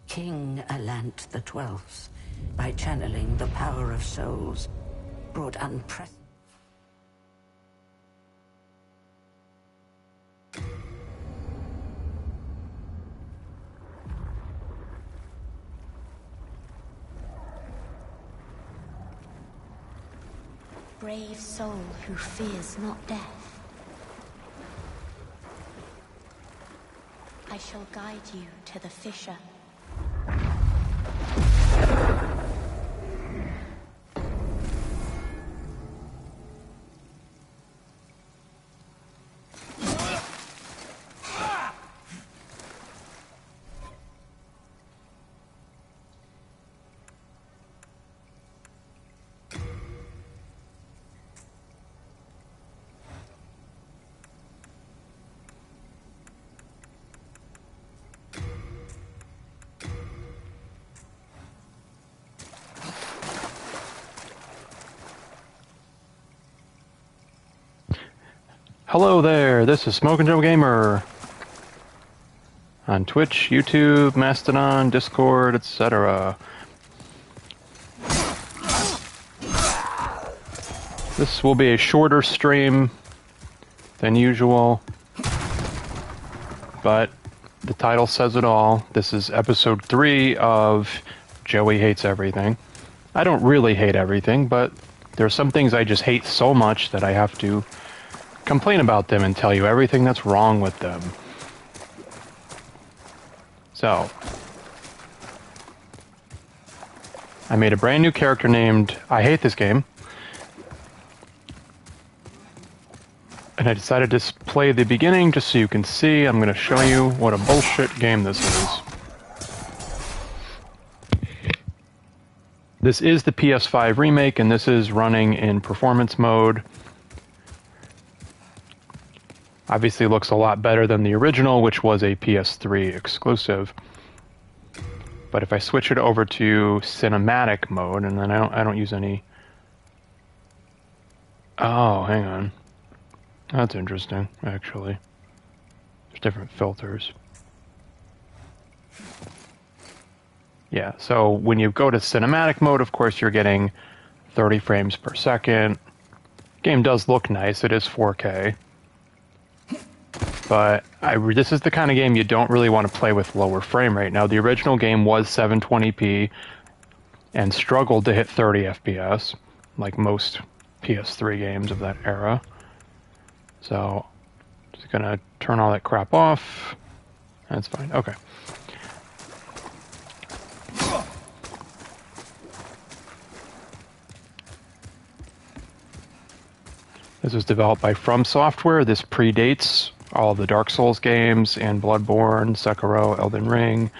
King Allant the Twelfth, by channeling the power of souls, brought unprecedented. Brave soul who fears not death. I shall guide you to the fissure. Hello there, this is Smokin' Joe Gamer on Twitch, YouTube, Mastodon, Discord, etc. This will be a shorter stream than usual, but the title says it all. This is episode 3 of Joey Hates Everything. I don't really hate everything, but there are some things I just hate so much that I have to complain about them and tell you everything that's wrong with them. So, I made a brand new character named I Hate This Game, and I decided to play the beginning just so you can see. I'm going to show you what a bullshit game this is. This is the PS5 remake, and this is running in performance mode. Obviously looks a lot better than the original, which was a PS3 exclusive. But if I switch it over to cinematic mode, and then I don't use any... Oh, hang on. That's interesting, actually. There's different filters. Yeah, so when you go to cinematic mode, of course, you're getting 30 frames per second. Game does look nice. It is 4K. But this is the kind of game you don't really want to play with lower frame rate. Now, the original game was 720p and struggled to hit 30 FPS, like most PS3 games of that era. So, just gonna turn all that crap off. That's fine. Okay. This was developed by From Software. This predates all of the Dark Souls games and Bloodborne, Sekiro, Elden Ring.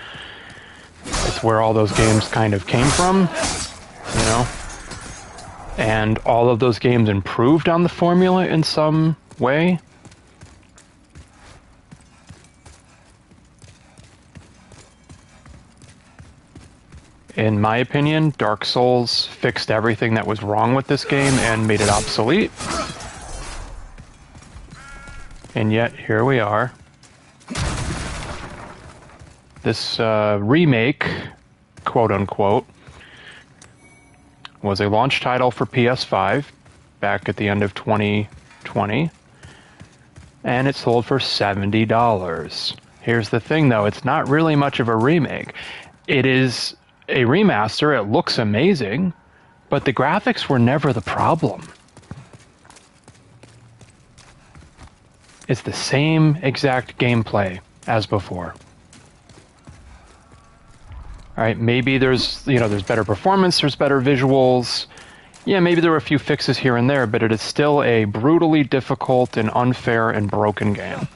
It's where all those games kind of came from, you know? And all of those games improved on the formula in some way. In my opinion, Dark Souls fixed everything that was wrong with this game and made it obsolete. And yet, here we are. This remake, quote-unquote, was a launch title for PS5 back at the end of 2020. And it sold for $70. Here's the thing, though. It's not really much of a remake. It is a remaster. It looks amazing, but the graphics were never the problem. It's the same exact gameplay as before. All right, maybe there's better performance, there's better visuals. Yeah, maybe there were a few fixes here and there, but it is still a brutally difficult and unfair and broken game,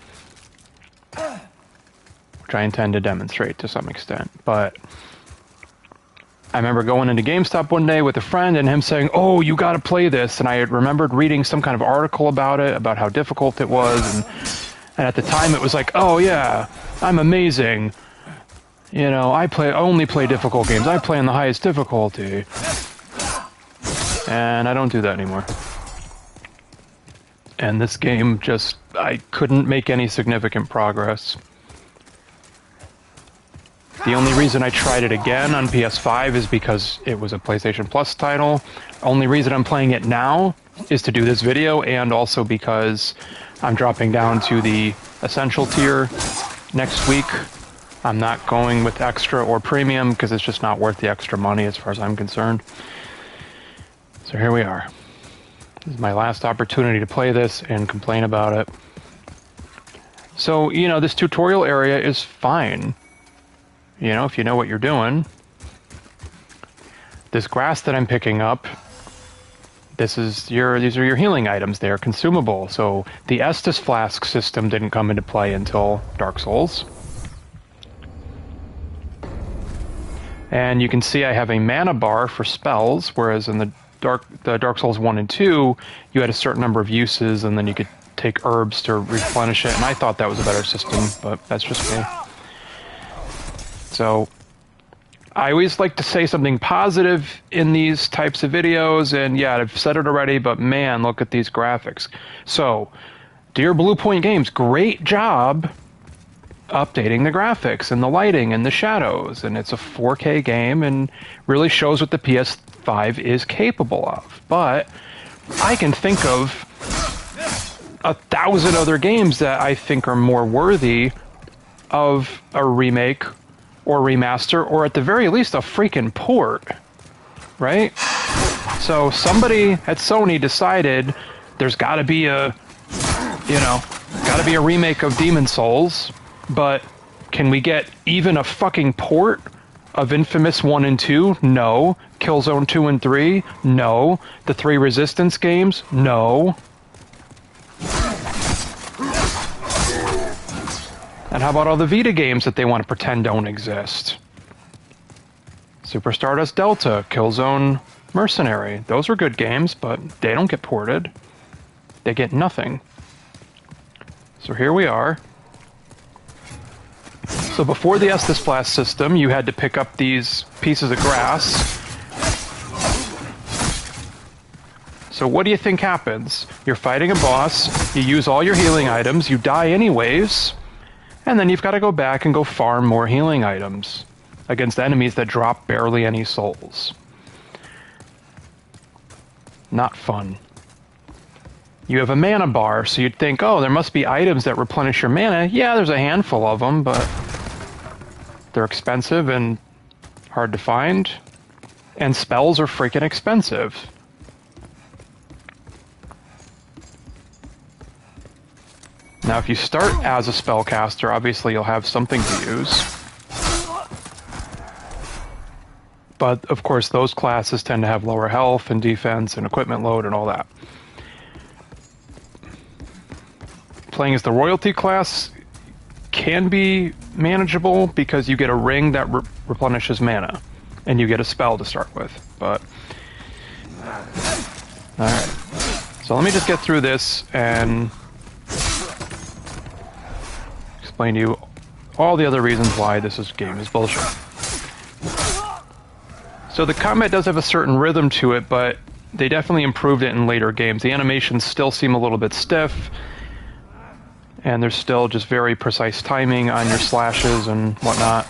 which I intend to demonstrate to some extent. But I remember going into GameStop one day with a friend and him saying, "Oh, you got to play this." And I remembered reading some kind of article about it, about how difficult it was. And at the time it was like, "Oh yeah, I'm amazing. You know, I only play difficult games. I play in the highest difficulty." And I don't do that anymore. And this game just, I couldn't make any significant progress. The only reason I tried it again on PS5 is because it was a PlayStation Plus title. Only reason I'm playing it now is to do this video, and also because I'm dropping down to the Essential tier next week. I'm not going with Extra or Premium because it's just not worth the extra money as far as I'm concerned. So here we are. This is my last opportunity to play this and complain about it. So, you know, this tutorial area is fine. You know, if you know what you're doing. This grass that I'm picking up, these are your healing items. They are consumable. So the Estus Flask system didn't come into play until Dark Souls. And you can see I have a mana bar for spells, whereas in the Dark Souls 1 and 2, you had a certain number of uses, and then you could take herbs to replenish it, and I thought that was a better system, but that's just me. So, I always like to say something positive in these types of videos, and yeah, I've said it already, but man, look at these graphics. So, dear Bluepoint Games, great job updating the graphics and the lighting and the shadows, and it's a 4K game and really shows what the PS5 is capable of. But I can think of 1,000 other games that I think are more worthy of a remake or remaster, or at the very least a freaking port, right? So somebody at Sony decided there's got to be a remake of Demon's Souls. But can we get even a fucking port of Infamous 1 and 2? No. Killzone 2 and 3? No. The 3 Resistance games? No. And how about all the Vita games that they want to pretend don't exist? Super Stardust Delta, Killzone Mercenary. Those are good games, but they don't get ported. They get nothing. So here we are. So before the Estus Flask system, you had to pick up these pieces of grass. So what do you think happens? You're fighting a boss, you use all your healing items, you die anyways, and then you've got to go back and go farm more healing items against enemies that drop barely any souls. Not fun. You have a mana bar, so you'd think, oh, there must be items that replenish your mana. Yeah, there's a handful of them, but they're expensive and hard to find. And spells are freaking expensive. Now, if you start as a spellcaster, obviously you'll have something to use. But, of course, those classes tend to have lower health and defense and equipment load and all that. Playing as the royalty class can be manageable because you get a ring that replenishes mana, and you get a spell to start with. But alright, so let me just get through this and explain to you all the other reasons why this game is bullshit. So the combat does have a certain rhythm to it, but they definitely improved it in later games. The animations still seem a little bit stiff, and there's still just very precise timing on your slashes and whatnot.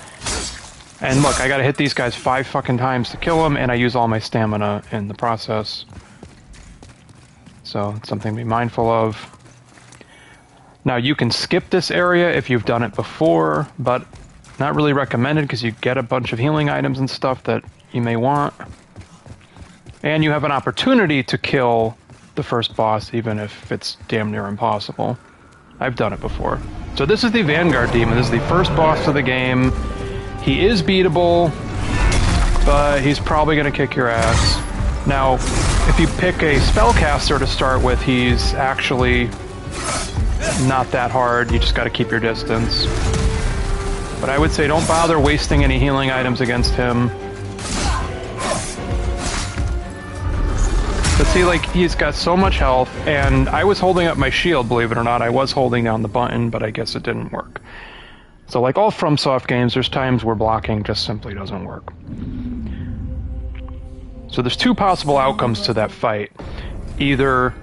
And look, I gotta hit these guys 5 fucking times to kill them, and I use all my stamina in the process. So it's something to be mindful of. Now, you can skip this area if you've done it before, but not really recommended because you get a bunch of healing items and stuff that you may want. And you have an opportunity to kill the first boss, even if it's damn near impossible. I've done it before. So this is the Vanguard Demon. This is the first boss of the game. He is beatable, but he's probably going to kick your ass. Now, if you pick a spellcaster to start with, he's actually not that hard. You just got to keep your distance. But I would say don't bother wasting any healing items against him. But see, like, he's got so much health, and I was holding up my shield, believe it or not. I was holding down the button, but I guess it didn't work. So like all FromSoft games, there's times where blocking just simply doesn't work. So there's two possible outcomes to that fight. Either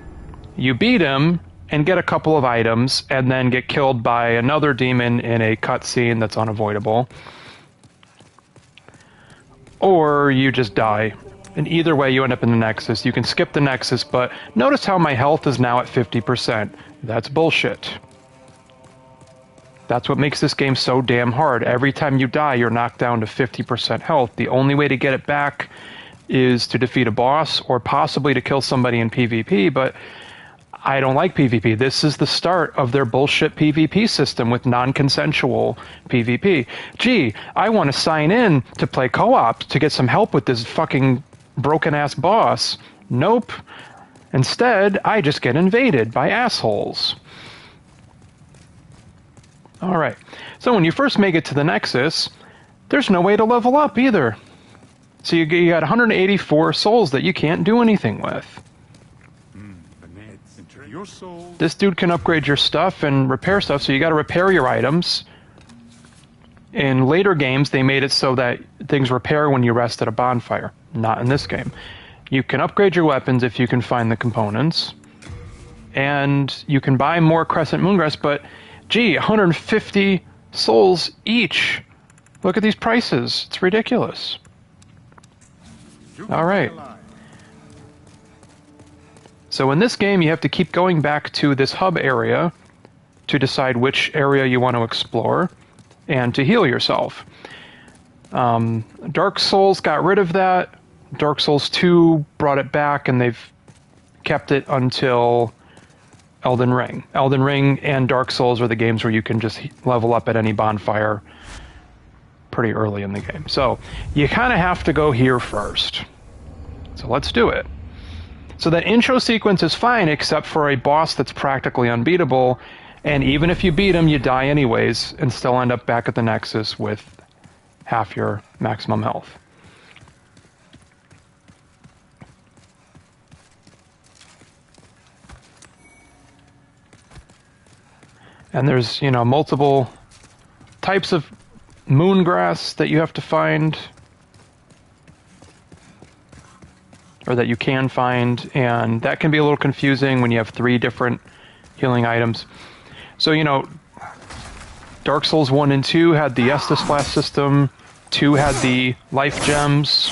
you beat him and get a couple of items, and then get killed by another demon in a cutscene that's unavoidable. Or you just die. And either way, you end up in the Nexus. You can skip the Nexus, but notice how my health is now at 50%. That's bullshit. That's what makes this game so damn hard. Every time you die, you're knocked down to 50% health. The only way to get it back is to defeat a boss, or possibly to kill somebody in PvP, but I don't like PvP. This is the start of their bullshit PvP system with non-consensual PvP. Gee, I want to sign in to play co-op to get some help with this fucking broken-ass boss. Nope. Instead, I just get invaded by assholes. Alright, so when you first make it to the Nexus, there's no way to level up either. So you got 184 souls that you can't do anything with. This dude can upgrade your stuff and repair stuff, so you got to repair your items. In later games, they made it so that things repair when you rest at a bonfire. Not in this game. You can upgrade your weapons if you can find the components. And you can buy more Crescent Moongrass, but gee, 150 souls each. Look at these prices. It's ridiculous. Alright. So in this game, you have to keep going back to this hub area to decide which area you want to explore and to heal yourself. Dark Souls got rid of that. Dark Souls 2 brought it back, and they've kept it until Elden Ring. Elden Ring and Dark Souls are the games where you can just level up at any bonfire pretty early in the game. So you kind of have to go here first. So let's do it. So that intro sequence is fine, except for a boss that's practically unbeatable, and even if you beat him, you die anyways, and still end up back at the Nexus with half your maximum health. And there's, you know, multiple types of moongrass that you have to find, or that you can find, and that can be a little confusing when you have 3 different healing items. So, you know, Dark Souls 1 and 2 had the Estus Flask system, 2 had the life gems.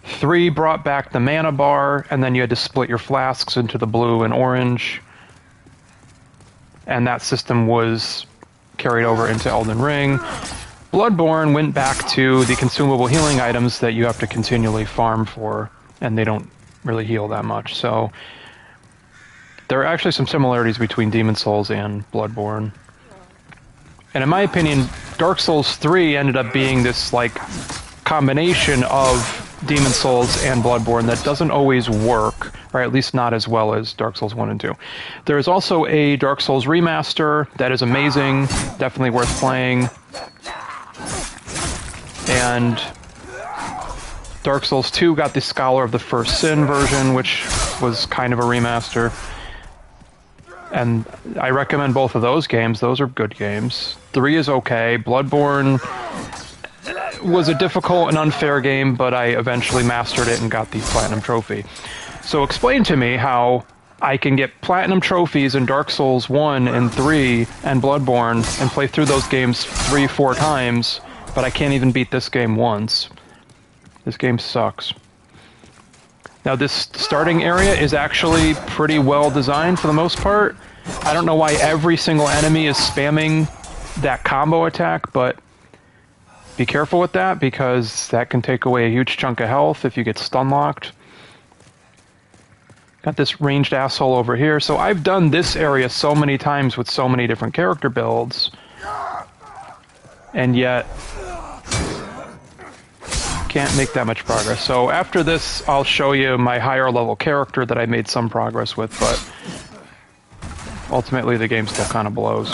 Three brought back the mana bar, and then you had to split your flasks into the blue and orange. And that system was carried over into Elden Ring. Bloodborne went back to the consumable healing items that you have to continually farm for, and they don't really heal that much. So there are actually some similarities between Demon Souls and Bloodborne. And in my opinion, Dark Souls 3 ended up being this like combination of Demon Souls and Bloodborne that doesn't always work, or at least not as well as Dark Souls 1 and 2. There is also a Dark Souls remaster that is amazing, definitely worth playing. And Dark Souls 2 got the Scholar of the First Sin version, which was kind of a remaster. And I recommend both of those games. Those are good games. 3 is okay. Bloodborne was a difficult and unfair game, but I eventually mastered it and got the Platinum Trophy. So explain to me how I can get Platinum Trophies in Dark Souls 1 and 3 and Bloodborne and play through those games 3-4 times, but I can't even beat this game once. This game sucks. Now this starting area is actually pretty well designed for the most part. I don't know why every single enemy is spamming that combo attack, but be careful with that because that can take away a huge chunk of health if you get stun locked. Got this ranged asshole over here. So I've done this area so many times with so many different character builds, and yet can't make that much progress. So after this, I'll show you my higher level character that I made some progress with, but ultimately the game still kind of blows.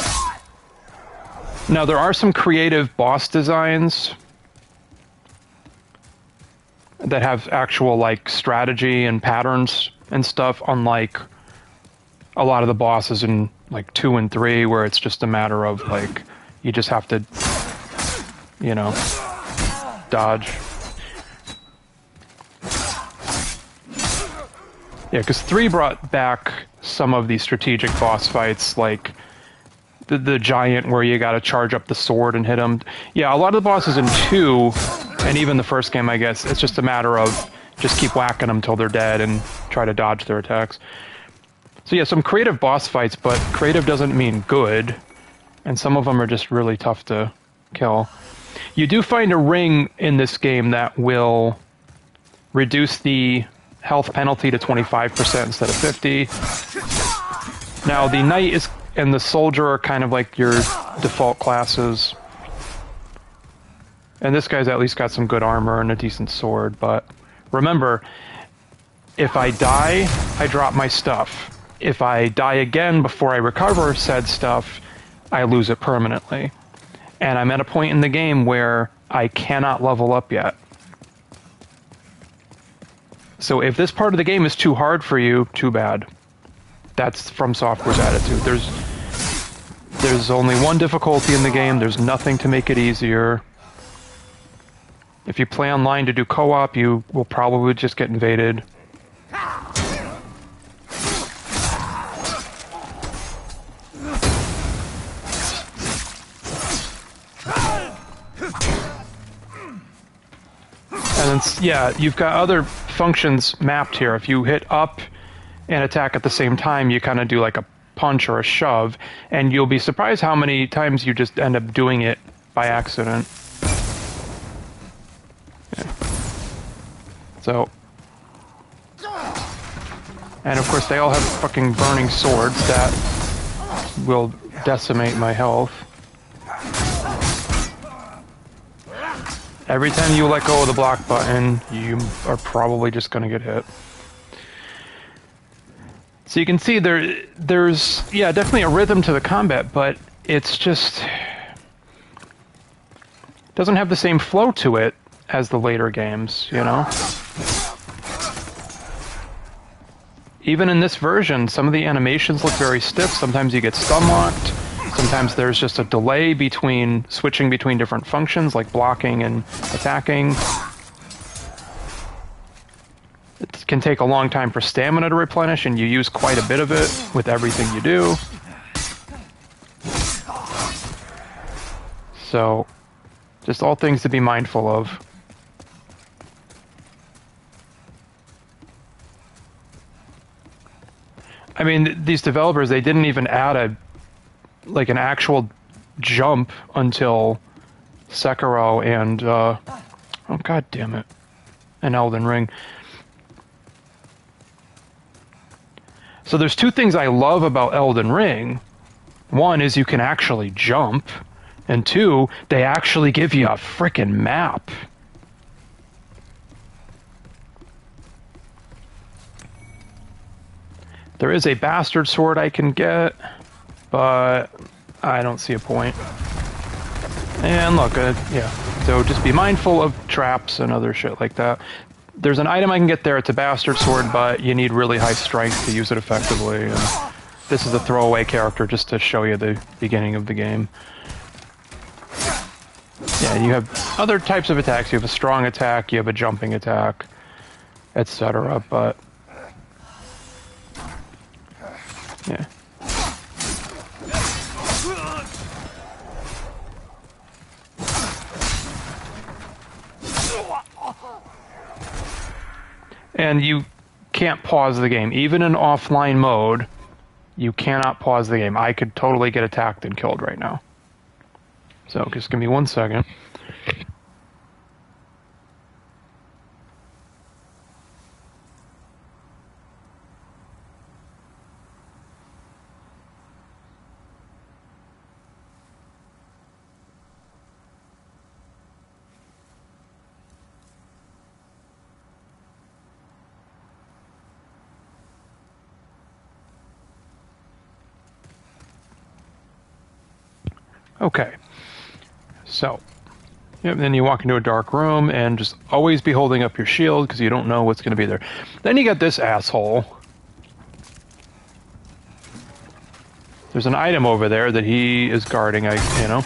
Now there are some creative boss designs that have actual like strategy and patterns and stuff, unlike a lot of the bosses in like 2 and 3 where it's just a matter of like you just have to, you know, dodge. Yeah, because 3 brought back some of these strategic boss fights, like the giant where you gotta charge up the sword and hit him. Yeah, a lot of the bosses in 2, and even the first game, I guess, it's just a matter of just keep whacking them till they're dead and try to dodge their attacks. So yeah, some creative boss fights, but creative doesn't mean good, and some of them are just really tough to kill. You do find a ring in this game that will reduce the health penalty to 25% instead of 50. Now the knight and the soldier are kind of like your default classes. And this guy's at least got some good armor and a decent sword, but remember, if I die, I drop my stuff. If I die again before I recover said stuff, I lose it permanently. And I'm at a point in the game where I cannot level up yet. So if this part of the game is too hard for you, too bad. That's From Software's attitude. There's only one difficulty in the game. There's nothing to make it easier. If you play online to do co-op, you will probably just get invaded. And then, yeah, you've got other functions mapped here. If you hit up and attack at the same time, you kind of do like a punch or a shove, and you'll be surprised how many times you just end up doing it by accident. Yeah. So, and of course they all have fucking burning swords that will decimate my health. Every time you let go of the block button, you are probably just going to get hit. So you can see there's, yeah, definitely a rhythm to the combat, but it's just doesn't have the same flow to it as the later games, you know? Even in this version, some of the animations look very stiff. Sometimes you get stun locked. Sometimes there's just a delay between switching between different functions, like blocking and attacking. It can take a long time for stamina to replenish, and you use quite a bit of it with everything you do. So, just all things to be mindful of. I mean, these developers, they didn't even add an actual jump until Sekiro and, oh god damn it, and Elden Ring. So there's two things I love about Elden Ring. One is you can actually jump, and two, they actually give you a frickin' map. There is a bastard sword I can get, but I don't see a point. And look, yeah, so just be mindful of traps and other shit like that. There's an item I can get there, it's a bastard sword, but you need really high strength to use it effectively. And this is a throwaway character just to show you the beginning of the game. Yeah, you have other types of attacks. You have a strong attack, you have a jumping attack, etc. But yeah. And can't pause the game. Even in offline mode, you cannot pause the game. I could totally get attacked and killed right now. So just give me 1 second. Okay, so then you walk into a dark room and just always be holding up your shield because you don't know what's going to be there. Then you get this asshole. There's an item over there that he is guarding, you know.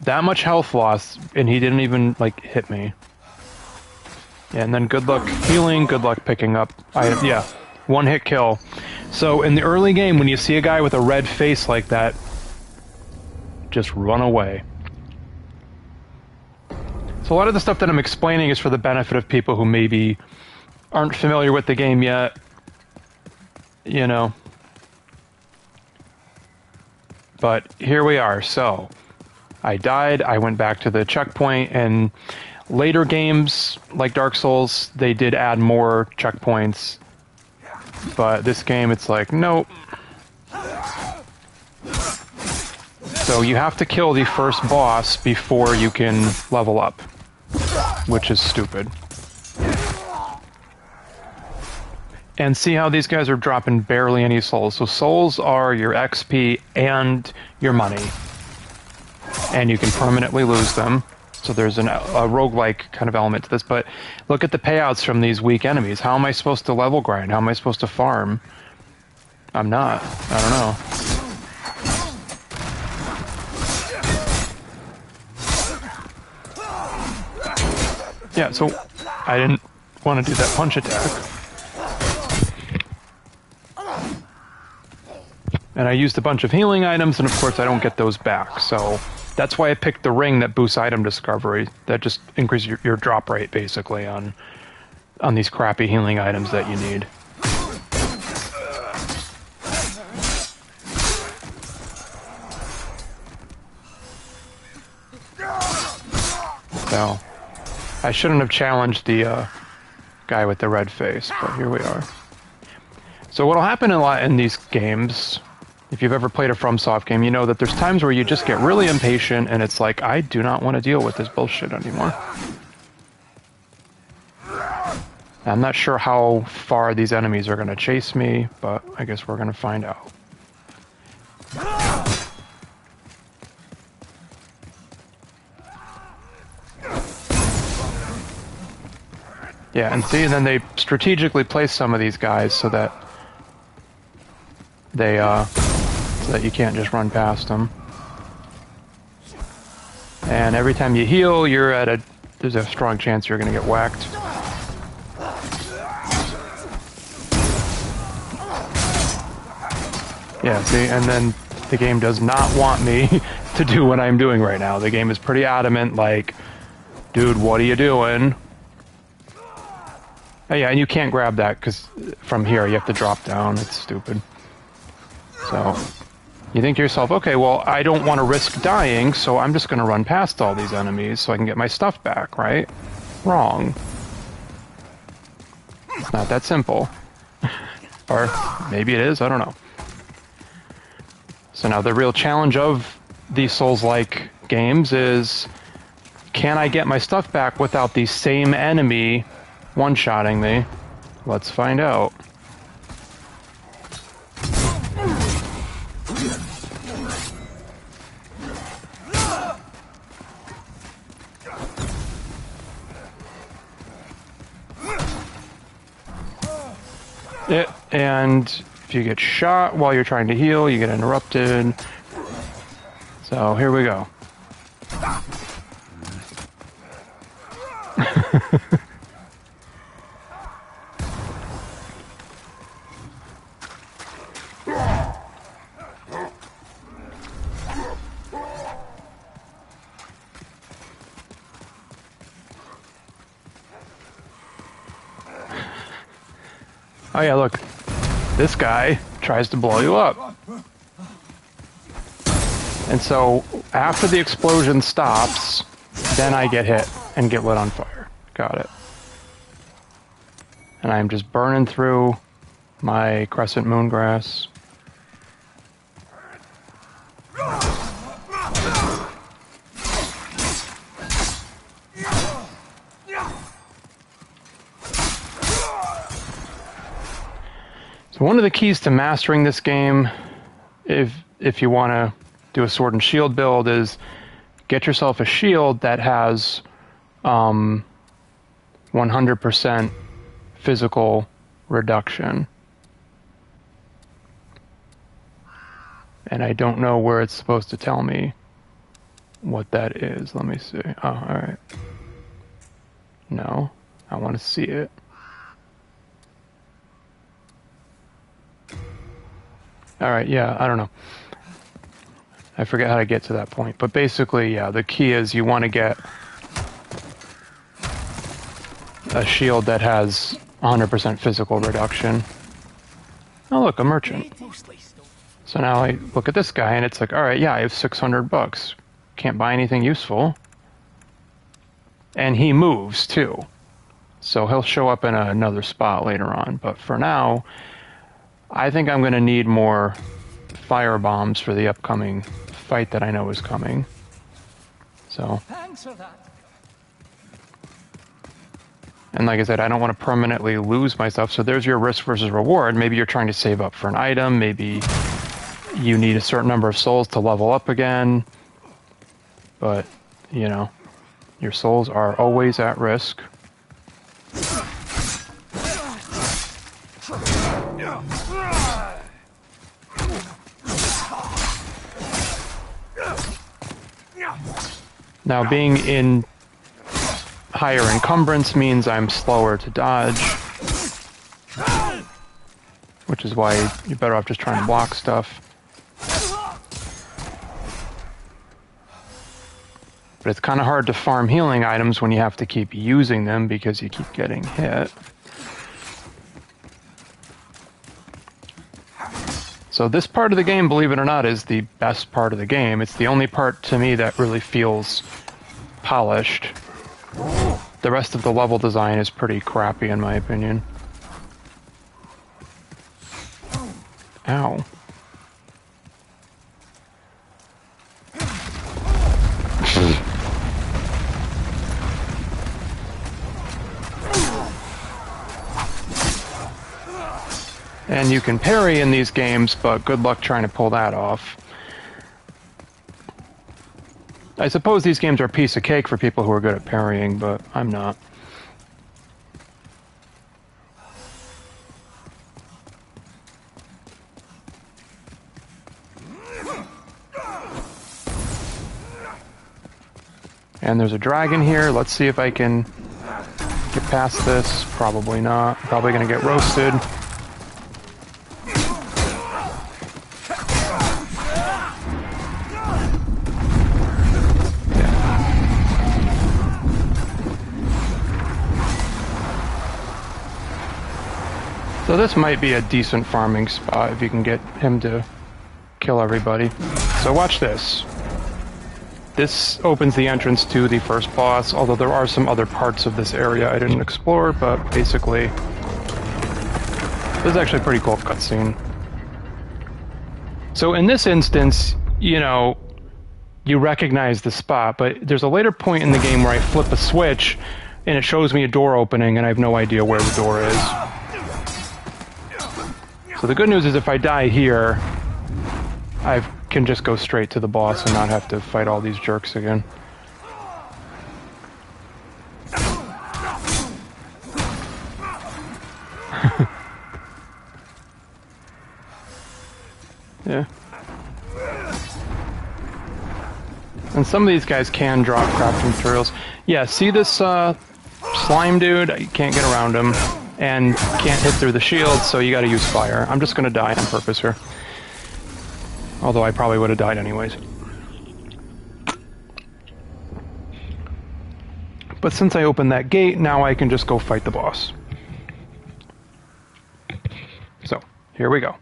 That much health loss, and he didn't even, like, hit me. Yeah, and then good luck healing, good luck picking up items. Yeah, one hit kill. So in the early game, when you see a guy with a red face like that, just run away. So a lot of the stuff that I'm explaining is for the benefit of people who maybe aren't familiar with the game yet. You know. But here we are. So I died, I went back to the checkpoint, and later games like Dark Souls, they did add more checkpoints. But this game, it's like, nope. So you have to kill the first boss before you can level up, which is stupid. And see how these guys are dropping barely any souls. So souls are your XP and your money. And you can permanently lose them. So there's a roguelike kind of element to this, but look at the payouts from these weak enemies. How am I supposed to level grind? How am I supposed to farm? I'm not. I don't know. Yeah, so I didn't want to do that punch attack. And I used a bunch of healing items, and of course I don't get those back, so that's why I picked the ring that boosts item discovery. That just increases your drop rate, basically, on these crappy healing items that you need. So, I shouldn't have challenged the guy with the red face, but here we are. So what'll happen a lot in these games, if you've ever played a FromSoft game, you know that there's times where you just get really impatient and it's like, I do not want to deal with this bullshit anymore. I'm not sure how far these enemies are going to chase me, but I guess we're going to find out. Yeah, and see, and then they strategically place some of these guys so that they, so that you can't just run past them. And every time you heal, you're at there's a strong chance you're going to get whacked. Yeah, see, and then the game does not want me to do what I'm doing right now. The game is pretty adamant, like, dude, what are you doing? Oh yeah, and you can't grab that, because from here you have to drop down. It's stupid. So, you think to yourself, okay, well, I don't want to risk dying, so I'm just going to run past all these enemies so I can get my stuff back, right? Wrong. It's not that simple. Or maybe it is, I don't know. So now the real challenge of these Souls-like games is, can I get my stuff back without the same enemy one-shotting me? Let's find out. And if you get shot while you're trying to heal, you get interrupted. So here we go. Oh yeah, look. This guy tries to blow you up. And so, after the explosion stops, then I get hit and get lit on fire. Got it. And I'm just burning through my crescent moongrass. So one of the keys to mastering this game, if you want to do a sword and shield build, is get yourself a shield that has 100% physical reduction. And I don't know where it's supposed to tell me what that is. Let me see. Oh, alright. No, I want to see it. Alright, yeah, I don't know. I forget how to get to that point. But basically, yeah, the key is you want to get a shield that has 100% physical reduction. Oh, look, a merchant. So now I look at this guy, and it's like, alright, yeah, I have $600. Can't buy anything useful. And he moves, too. So he'll show up in another spot later on. But for now, I think I'm going to need more fire bombs for the upcoming fight that I know is coming. So. Thanks for that. And like I said, I don't want to permanently lose my stuff. So there's your risk versus reward. Maybe you're trying to save up for an item. Maybe you need a certain number of souls to level up again. But, you know, your souls are always at risk. Now, being in higher encumbrance means I'm slower to dodge, which is why you're better off just trying to block stuff. But it's kind of hard to farm healing items when you have to keep using them because you keep getting hit. So this part of the game, believe it or not, is the best part of the game. It's the only part to me that really feels polished. The rest of the level design is pretty crappy in my opinion. Ow. And you can parry in these games, but good luck trying to pull that off. I suppose these games are a piece of cake for people who are good at parrying, but I'm not. And there's a dragon here. Let's see if I can get past this. Probably not. Probably gonna get roasted. So this might be a decent farming spot if you can get him to kill everybody. So watch this. This opens the entrance to the first boss, although there are some other parts of this area I didn't explore, but basically this is actually a pretty cool cutscene. So in this instance, you know, you recognize the spot, but there's a later point in the game where I flip a switch and it shows me a door opening and I have no idea where the door is. So the good news is if I die here, I can just go straight to the boss and not have to fight all these jerks again. Yeah. And some of these guys can drop crafting materials. Yeah, see this slime dude? You can't get around him. And can't hit through the shield, so you gotta use fire. I'm just gonna die on purpose here. Although I probably would have died anyways. But since I opened that gate, now I can just go fight the boss. here we go.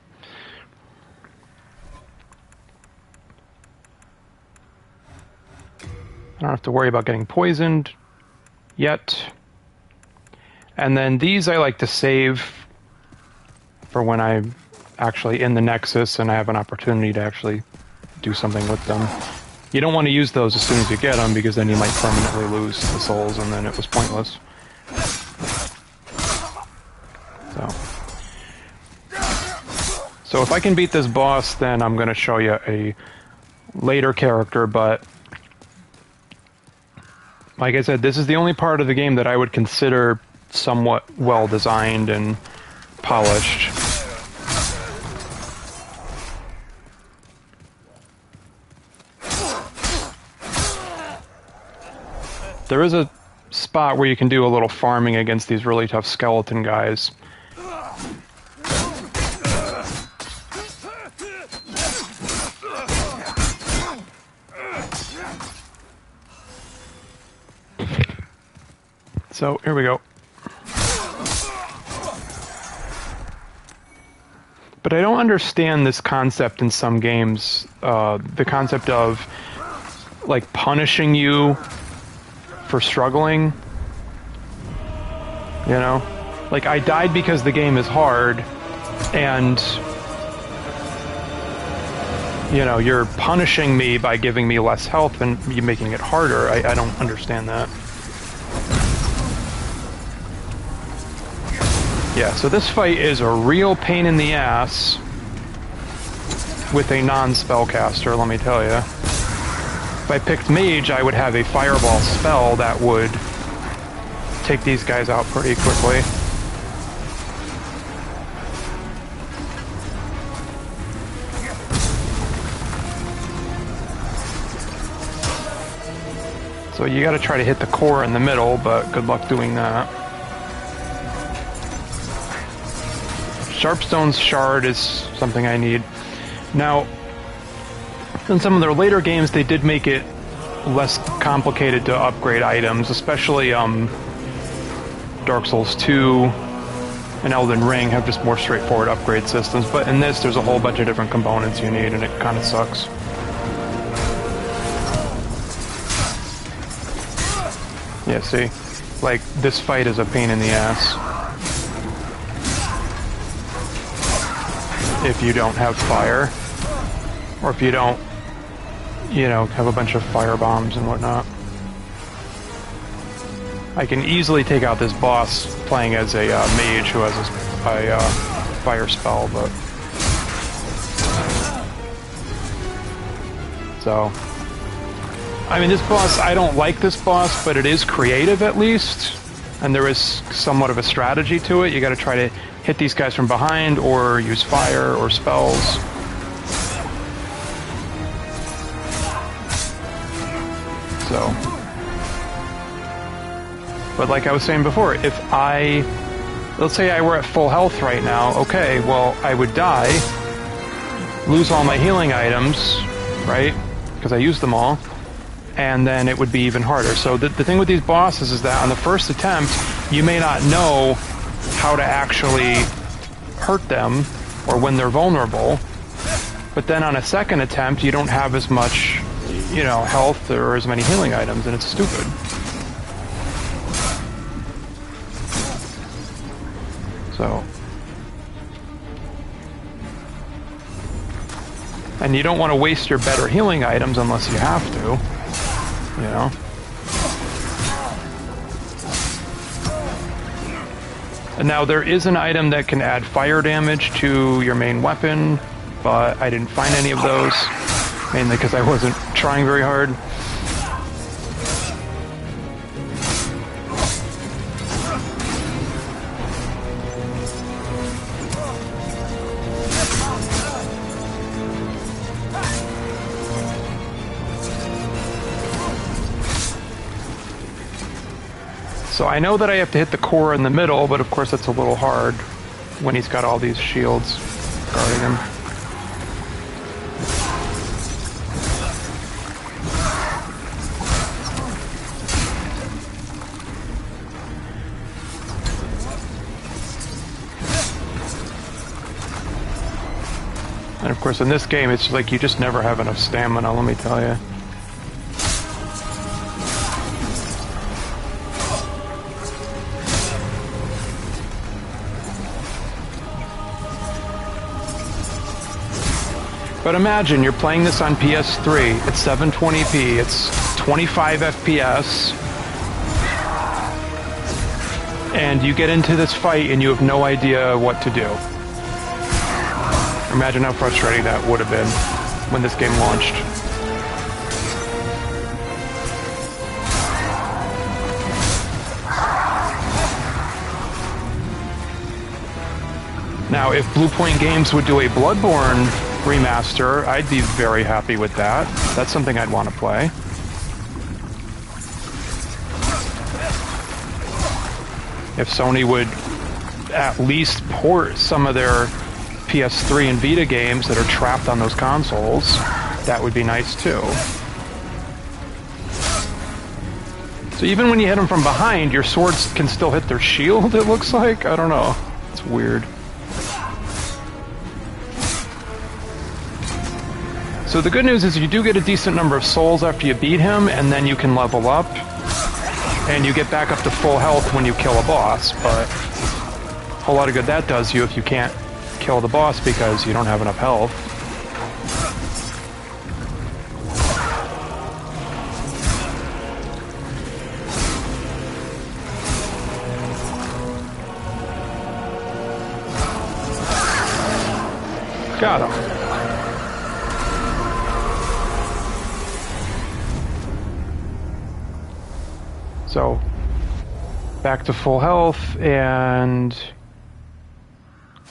I don't have to worry about getting poisoned yet. And then these I like to save for when I'm actually in the Nexus and I have an opportunity to actually do something with them. You don't want to use those as soon as you get them, because then you might permanently lose the souls and then it was pointless. So if I can beat this boss, then I'm going to show you a later character, but like I said, this is the only part of the game that I would consider somewhat well designed and polished. There is a spot where you can do a little farming against these really tough skeleton guys. So, here we go. But I don't understand this concept in some games, the concept of, like, punishing you for struggling, you know? Like, I died because the game is hard, and, you know, you're punishing me by giving me less health and you making it harder. I don't understand that. Yeah, so this fight is a real pain in the ass with a non-spellcaster, let me tell you. If I picked Mage, I would have a Fireball spell that would take these guys out pretty quickly. So you gotta try to hit the core in the middle, but good luck doing that. Sharpstone's Shard is something I need. Now, in some of their later games, they did make it less complicated to upgrade items, especially Dark Souls 2 and Elden Ring have just more straightforward upgrade systems, but in this, there's a whole bunch of different components you need, and it kind of sucks. Yeah, see? Like, this fight is a pain in the ass. If you don't have fire, or if you don't, you know, have a bunch of fire bombs and whatnot. I can easily take out this boss playing as a mage who has a fire spell, but... So... I mean, this boss, I don't like this boss, but it is creative at least, and there is somewhat of a strategy to it. You gotta try to hit these guys from behind, or use fire, or spells. So. But like I was saying before, if let's say I were at full health right now, okay, well, I would die, lose all my healing items, right? Because I used them all, and then it would be even harder. So the thing with these bosses is that on the first attempt, you may not know how to actually hurt them, or when they're vulnerable, but then on a second attempt, you don't have as much, you know, health or as many healing items, and it's stupid. So, and you don't want to waste your better healing items unless you have to, you know. And now there is an item that can add fire damage to your main weapon, but I didn't find any of those, mainly because I wasn't trying very hard. So I know that I have to hit the core in the middle, but of course that's a little hard when he's got all these shields guarding him. And of course, in this game, it's like you just never have enough stamina, let me tell you. But imagine you're playing this on PS3, it's 720p, it's 25 FPS, and you get into this fight and you have no idea what to do. Imagine how frustrating that would have been when this game launched. Now, if Bluepoint Games would do a Bloodborne remaster, I'd be very happy with that. That's something I'd want to play. If Sony would at least port some of their PS3 and Vita games that are trapped on those consoles, that would be nice too. So even when you hit them from behind, your swords can still hit their shield, it looks like? I don't know. It's weird. So the good news is you do get a decent number of souls after you beat him, and then you can level up, and you get back up to full health when you kill a boss, but a whole lot of good that does you if you can't kill the boss because you don't have enough health. Got him. So, back to full health and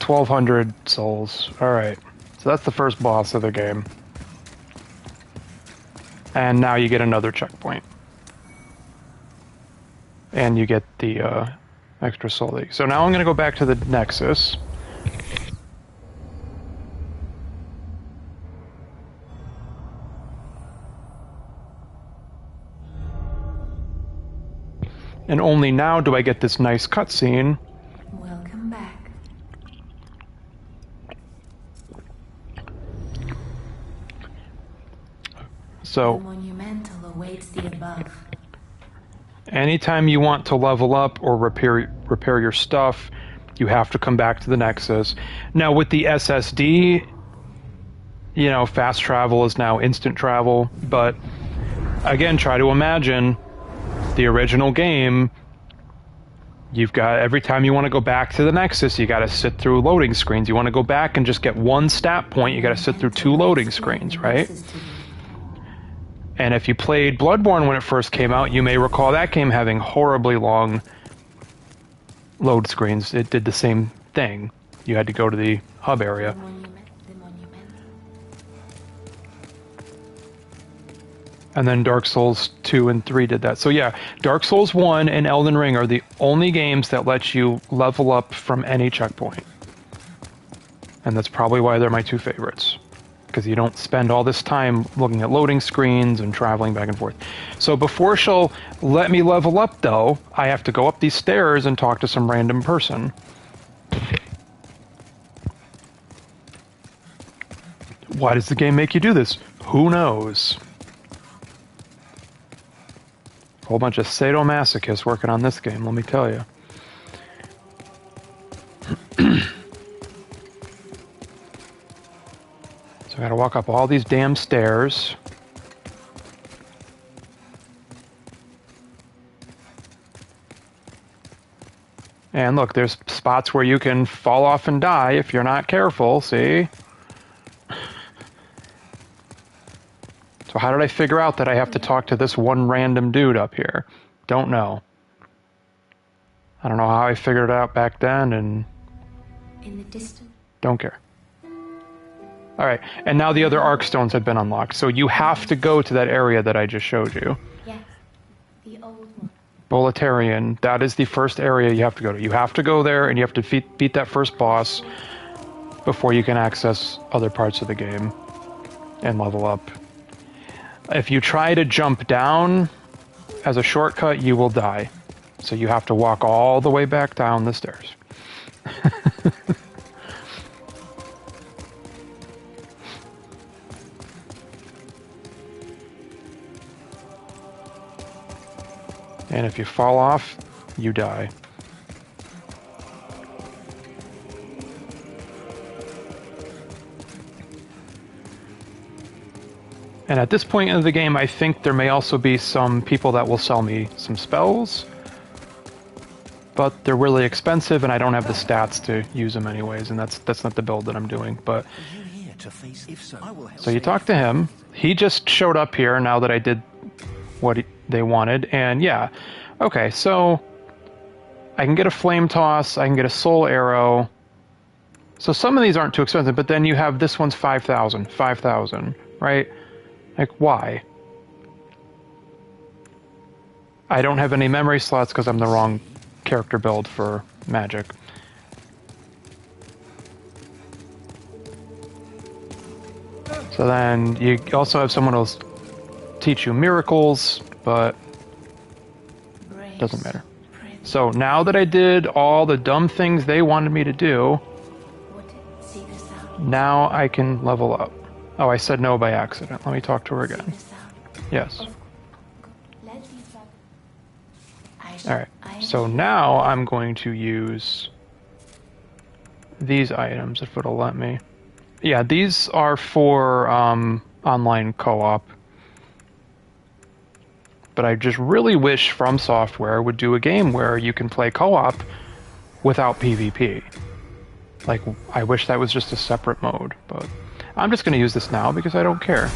1,200 souls. Alright, so that's the first boss of the game. And now you get another checkpoint. And you get the extra soul. So now I'm going to go back to the Nexus. And only now do I get this nice cutscene. Welcome back. So, The monumental awaits the above. anytime you want to level up or repair your stuff, you have to come back to the Nexus. Now with the SSD, you know, fast travel is now instant travel, but again, try to imagine the original game. You've got, every time you want to go back to the Nexus, you got to sit through loading screens. You want to go back and just get one stat point, you got to sit through 2 loading screens, right? And if you played Bloodborne when it first came out, you may recall that game having horribly long load screens. It did the same thing. You had to go to the hub area. And then Dark Souls 2 and 3 did that. So yeah, Dark Souls 1 and Elden Ring are the only games that let you level up from any checkpoint. And that's probably why they're my 2 favorites. Because you don't spend all this time looking at loading screens and traveling back and forth. So before she'll let me level up, though, I have to go up these stairs and talk to some random person. Why does the game make you do this? Who knows? Whole bunch of sadomasochists working on this game, let me tell you. So I gotta walk up all these damn stairs. And look, there's spots where you can fall off and die if you're not careful, see? So how did I figure out that I have to talk to this one random dude up here? Don't know. I don't know how I figured it out back then, and In the distance. don't care. Alright, and now the other Arc Stones have been unlocked, so you have to go to that area that I just showed you. Yes, the old one. Boletarian, that is the first area you have to go to. You have to go there, and you have to beat that first boss before you can access other parts of the game and level up. If you try to jump down as a shortcut, you will die. So you have to walk all the way back down the stairs. And if you fall off, you die. And at this point in the game, I think there may also be some people that will sell me some spells. But they're really expensive, and I don't have the stats to use them anyways, and that's not the build that I'm doing. But so you talk to him. He just showed up here now that I did what they wanted, and yeah. Okay, so I can get a flame toss, I can get a soul arrow. So some of these aren't too expensive, but then you have this one's 5,000, right? Like, why? I don't have any memory slots because I'm the wrong character build for magic. So then you also have someone else teach you miracles, but doesn't matter. So now that I did all the dumb things they wanted me to do, now I can level up. Oh, I said no by accident. Let me talk to her again. Yes. Alright, so now I'm going to use these items, if it'll let me. Yeah, these are for online co-op. But I just really wish From Software would do a game where you can play co-op without PvP. Like, I wish that was just a separate mode, but I'm just going to use this now because I don't care.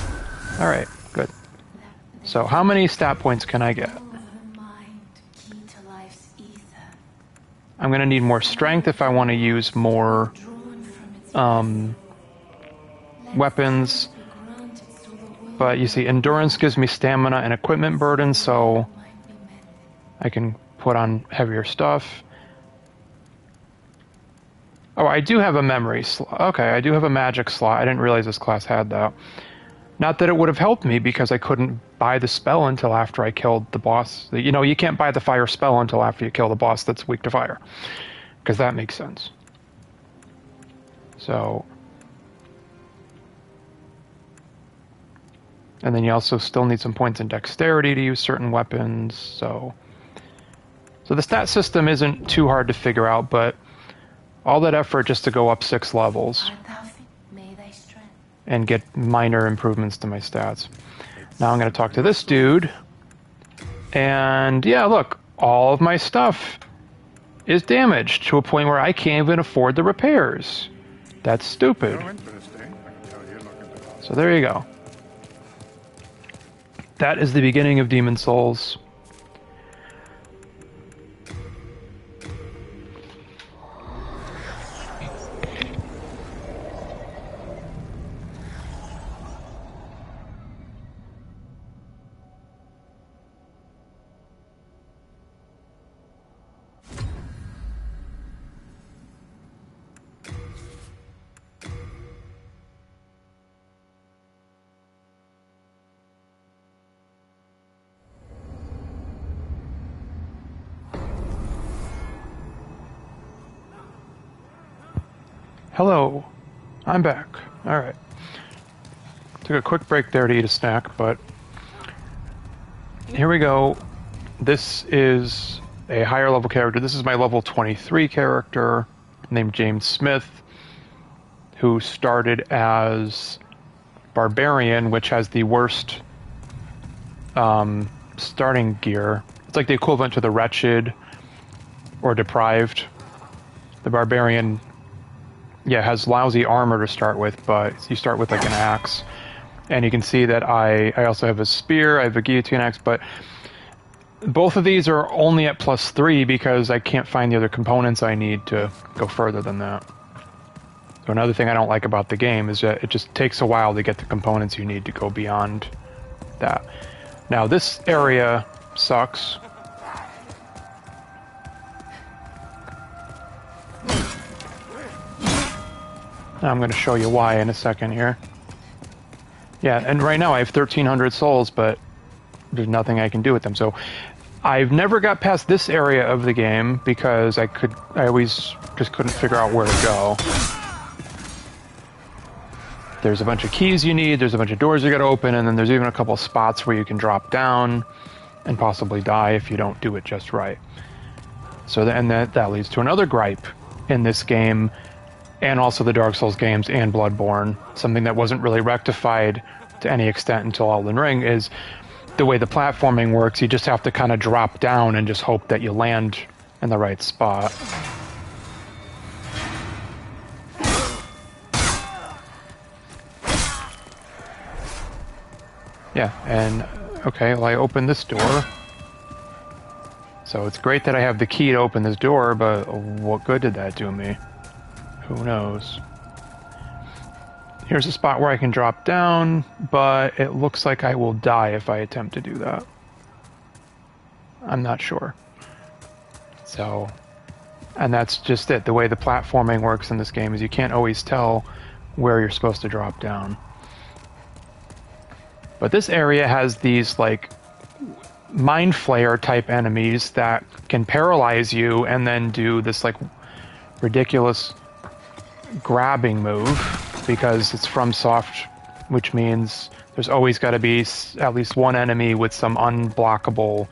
Alright, good. So how many stat points can I get? I'm going to need more strength if I want to use more weapons. But you see, endurance gives me stamina and equipment burden, so I can put on heavier stuff. Oh, I do have a memory slot. Okay, I do have a magic slot. I didn't realize this class had that. Not that it would have helped me because I couldn't buy the spell until after I killed the boss. You know, you can't buy the fire spell until after you kill the boss that's weak to fire. Because that makes sense. So... And then you also still need some points in dexterity to use certain weapons, so the stat system isn't too hard to figure out, but all that effort just to go up 6 levels and get minor improvements to my stats. Now I'm going to talk to this dude, and yeah, look, all of my stuff is damaged to a point where I can't even afford the repairs. That's stupid. So there you go. That is the beginning of Demon Souls. Hello, I'm back. Alright. Took a quick break there to eat a snack, but here we go. This is a higher level character. This is my level 23 character named James Smith, who started as Barbarian, which has the worst starting gear. It's like the equivalent to the Wretched or Deprived. The Barbarian... yeah, has lousy armor to start with, but you start with like an axe. And you can see that I also have a spear, I have a guillotine axe, but both of these are only at +3 because I can't find the other components I need to go further than that. So another thing I don't like about the game is that it just takes a while to get the components you need to go beyond that. Now this area sucks. I'm going to show you why in a second here. Yeah, and right now I have 1,300 souls, but there's nothing I can do with them. So I've never got past this area of the game because I always just couldn't figure out where to go. There's a bunch of keys you need, there's a bunch of doors you gotta open, and then there's even a couple spots where you can drop down. and possibly die if you don't do it just right. So that leads to another gripe in this game, and also the Dark Souls games and Bloodborne. Something that wasn't really rectified to any extent until Elden Ring is the way the platforming works. You just have to kind of drop down and just hope that you land in the right spot. Yeah, and okay, well, I opened this door. So it's great that I have the key to open this door, but what good did that do me? Who knows? Here's a spot where I can drop down, but it looks like I will die if I attempt to do that. I'm not sure. So, and that's just it. The way the platforming works in this game is you can't always tell where you're supposed to drop down. But this area has these, like, Mind Flayer type enemies that can paralyze you and then do this, like, ridiculous grabbing move because it's FromSoft, which means there's always got to be at least one enemy with some unblockable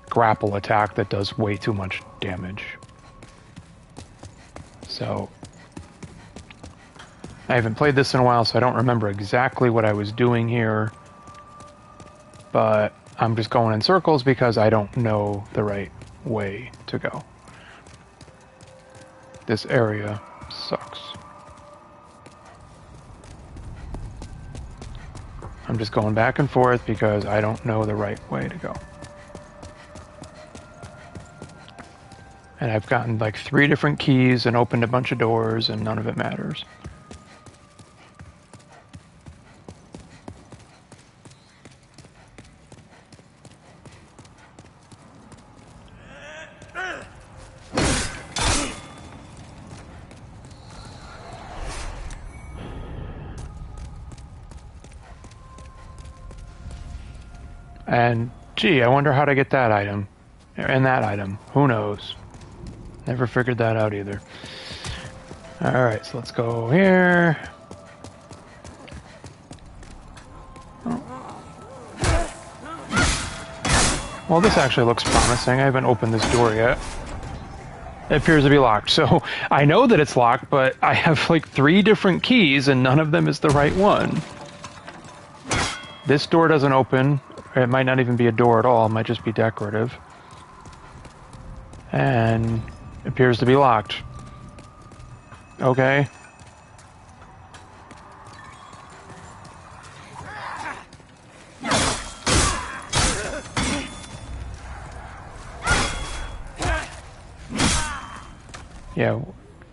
grapple attack that does way too much damage. So I haven't played this in a while, so I don't remember exactly what I was doing here, but I'm just going in circles because I don't know the right way to go. This area sucks. I'm just going back and forth because I don't know the right way to go. And I've gotten like 3 different keys and opened a bunch of doors and none of it matters. And, gee, I wonder how to get that item. And that item. Who knows? Never figured that out either. Alright, so let's go here. Oh. Well, this actually looks promising. I haven't opened this door yet. It appears to be locked. So, I know that it's locked, but I have like 3 different keys and none of them is the right one. This door doesn't open. It might not even be a door at all. It might just be decorative. And it appears to be locked. Okay. Yeah.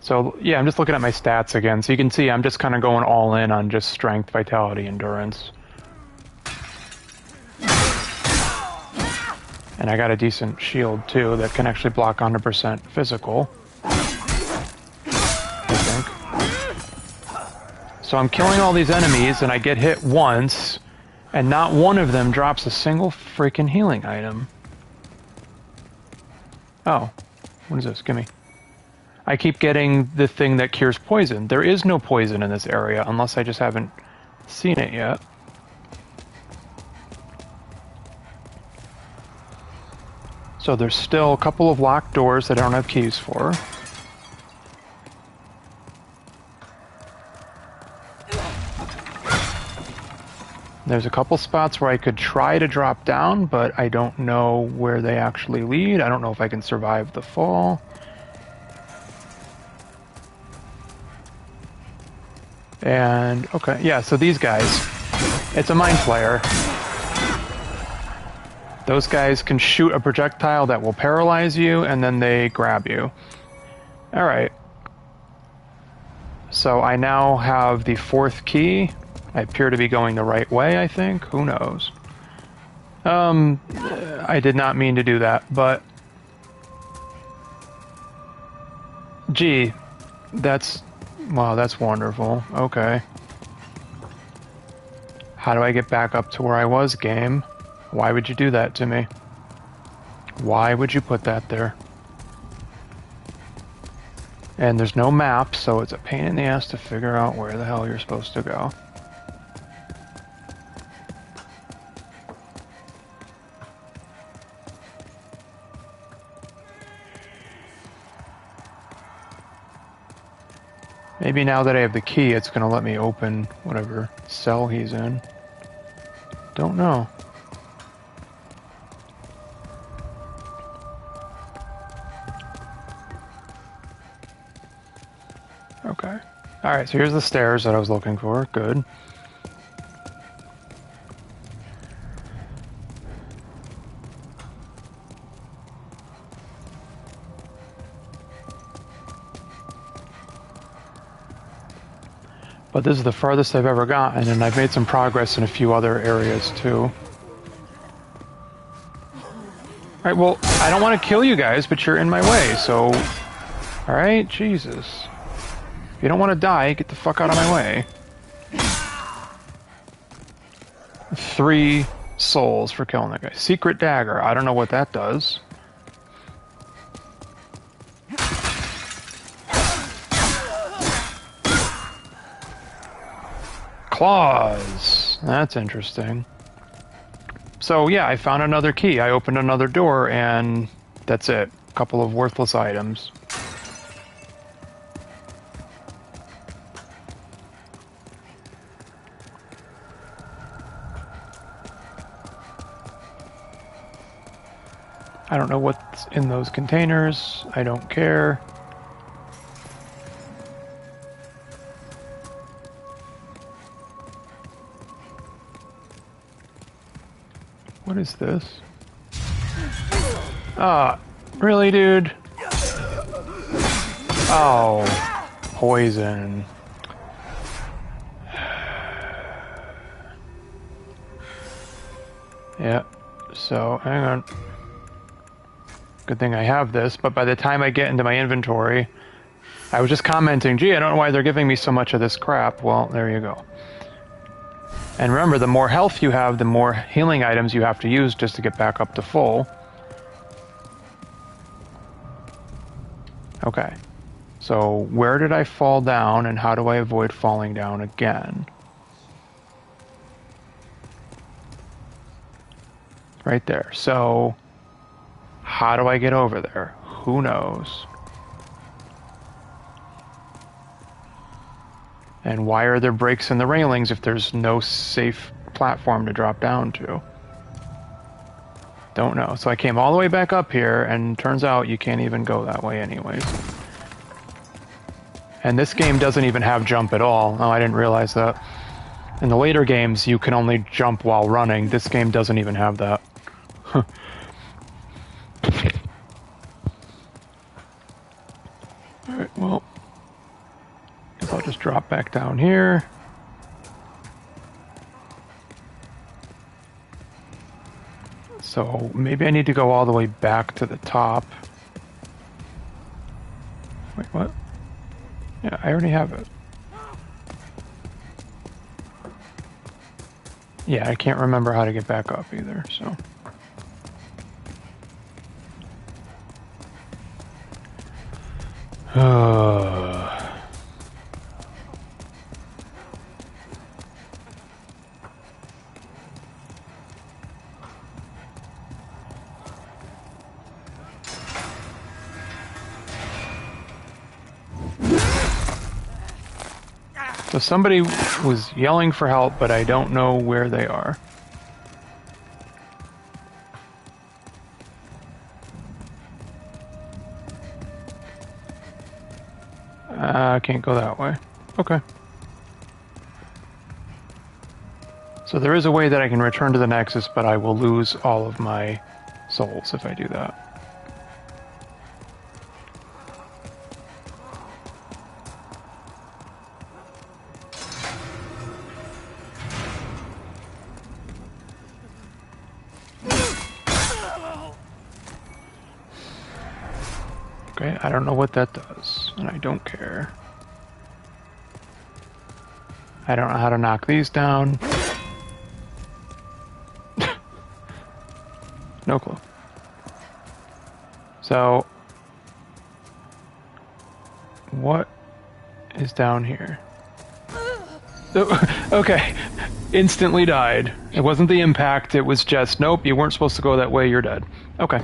So, yeah, I'm just looking at my stats again. So you can see I'm just kind of going all in on just strength, vitality, endurance. And I got a decent shield, too, that can actually block 100% physical. I think. So I'm killing all these enemies, and I get hit once, and not one of them drops a single freaking healing item. Oh. What is this? Gimme. I keep getting the thing that cures poison. There is no poison in this area, unless I just haven't seen it yet. So there's still a couple of locked doors that I don't have keys for. There's a couple spots where I could try to drop down, but I don't know where they actually lead. I don't know if I can survive the fall. And, okay, yeah, so these guys, it's a Mind Flayer. Those guys can shoot a projectile that will paralyze you, and then they grab you. Alright. So I now have the 4th key. I appear to be going the right way, I think. Who knows? I did not mean to do that, but... Gee, that's... Wow, that's wonderful. Okay. How do I get back up to where I was, game? Why would you do that to me? Why would you put that there? And there's no map, so it's a pain in the ass to figure out where the hell you're supposed to go. Maybe now that I have the key, it's going to let me open whatever cell he's in. Don't know. Okay. Alright, so here's the stairs that I was looking for. Good. But this is the farthest I've ever gotten, and I've made some progress in a few other areas too. Alright, well, I don't want to kill you guys, but you're in my way, so... Alright, Jesus. If you don't want to die, get the fuck out of my way. 3 souls for killing that guy. Secret dagger, I don't know what that does. Claws! That's interesting. So yeah, I found another key. I opened another door and that's it. A couple of worthless items. I don't know what's in those containers. I don't care. What is this? Ah, really, dude? Oh, poison. Yeah, so hang on. Good thing I have this, but by the time I get into my inventory, I was just commenting, gee, I don't know why they're giving me so much of this crap. Well, there you go. And remember, the more health you have, the more healing items you have to use just to get back up to full. Okay. So, where did I fall down, and how do I avoid falling down again? Right there. So, how do I get over there? Who knows? And why are there breaks in the railings if there's no safe platform to drop down to? Don't know. So I came all the way back up here, and turns out you can't even go that way anyways. And this game doesn't even have jump at all. Oh, I didn't realize that. In the later games, you can only jump while running. This game doesn't even have that. Alright, well... I'll just drop back down here. So maybe I need to go all the way back to the top. Wait, what? Yeah, I already have it. Yeah, I can't remember how to get back up either, so... So somebody was yelling for help, but I don't know where they are. I can't go that way. Okay. So there is a way that I can return to the Nexus, but I will lose all of my souls if I do that. Okay, I don't know what that does, and I don't care. I don't know how to knock these down. No clue. So, what is down here? Okay, instantly died. It wasn't the impact, it was just, nope, you weren't supposed to go that way, you're dead. Okay.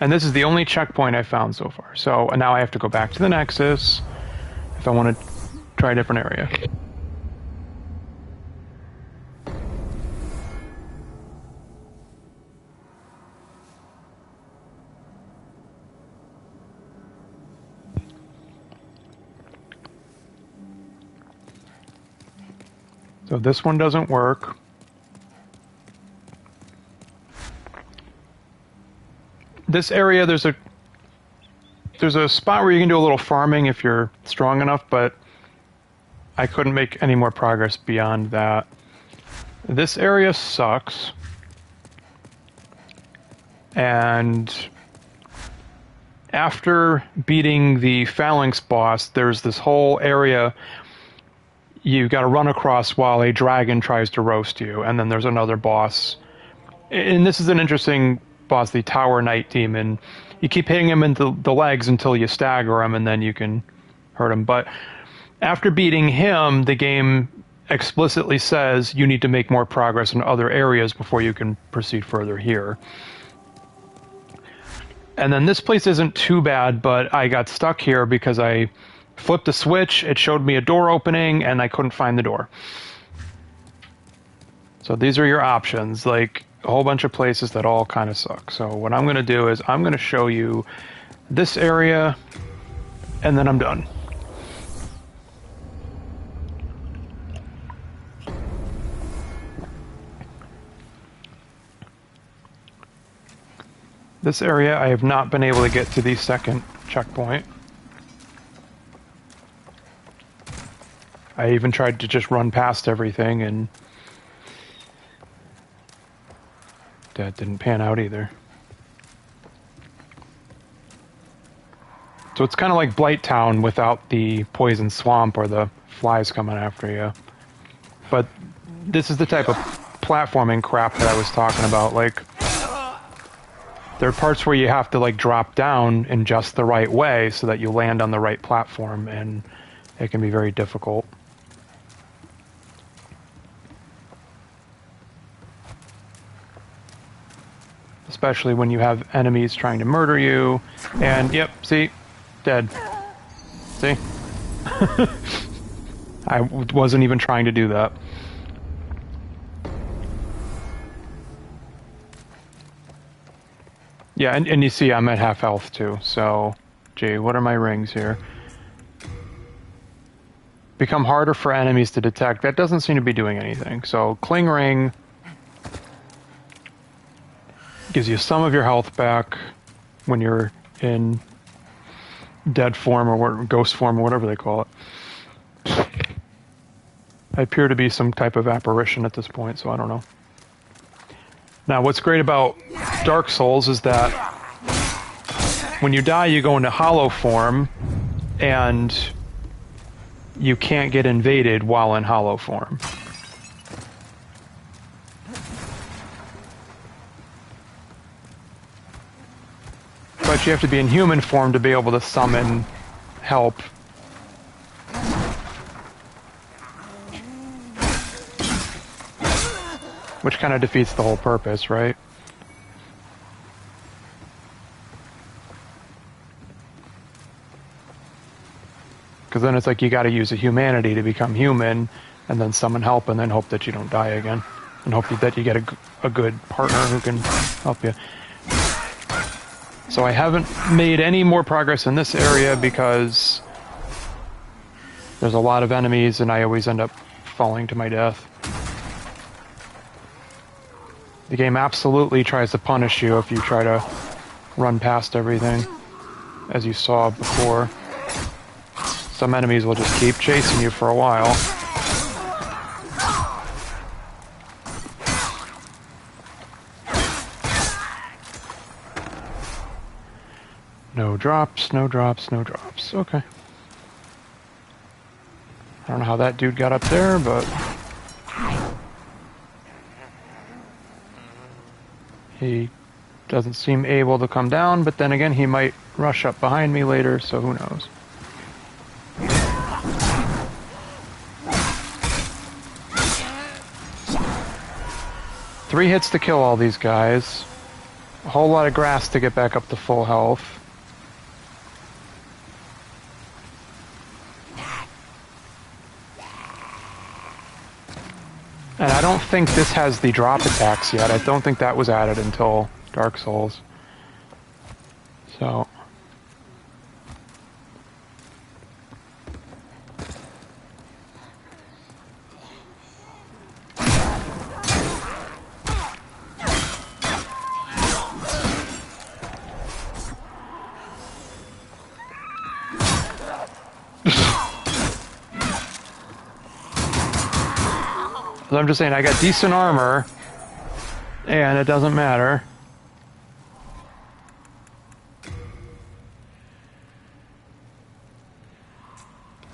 And this is the only checkpoint I found so far. So now I have to go back to the Nexus if I want to try a different area. So this one doesn't work. This area, there's a spot where you can do a little farming if you're strong enough, but I couldn't make any more progress beyond that. This area sucks. And after beating the Phalanx boss, there's this whole area you got to run across while a dragon tries to roast you, and then there's another boss. And this is an interesting boss, the Tower Knight Demon. You keep hitting him in the legs until you stagger him, and then you can hurt him. But after beating him, the game explicitly says you need to make more progress in other areas before you can proceed further here. And then this place isn't too bad, but I got stuck here because I flipped a switch, it showed me a door opening, and I couldn't find the door. So these are your options, like a whole bunch of places that all kind of suck. So what I'm going to do is I'm going to show you this area, and then I'm done. This area, I have not been able to get to the second checkpoint. I even tried to just run past everything, and that didn't pan out either. So it's kind of like Blight Town without the poison swamp or the flies coming after you. But this is the type of platforming crap that I was talking about. Like, there are parts where you have to like drop down in just the right way so that you land on the right platform, and it can be very difficult. Especially when you have enemies trying to murder you. And, yep, see? Dead. See? I wasn't even trying to do that. Yeah, and you see I'm at half health too, so... Gee, what are my rings here? Become harder for enemies to detect. That doesn't seem to be doing anything. So, Cling Ring... gives you some of your health back when you're in dead form or ghost form or whatever they call it. I appear to be some type of apparition at this point, so I don't know. Now, what's great about Dark Souls is that when you die, you go into hollow form, and you can't get invaded while in hollow form. But you have to be in human form to be able to summon help. Which kind of defeats the whole purpose, right? Because then it's like you got to use a humanity to become human, and then summon help, and then hope that you don't die again. And hope that you get a good partner who can help you. So I haven't made any more progress in this area because there's a lot of enemies and I always end up falling to my death. The game absolutely tries to punish you if you try to run past everything, as you saw before. Some enemies will just keep chasing you for a while. No drops, no drops, no drops. Okay. I don't know how that dude got up there, but... he doesn't seem able to come down, but then again, he might rush up behind me later, so who knows. Three hits to kill all these guys. a whole lot of grass to get back up to full health. And I don't think this has the drop attacks yet. I don't think that was added until Dark Souls. So... So I'm just saying, I got decent armor, and it doesn't matter.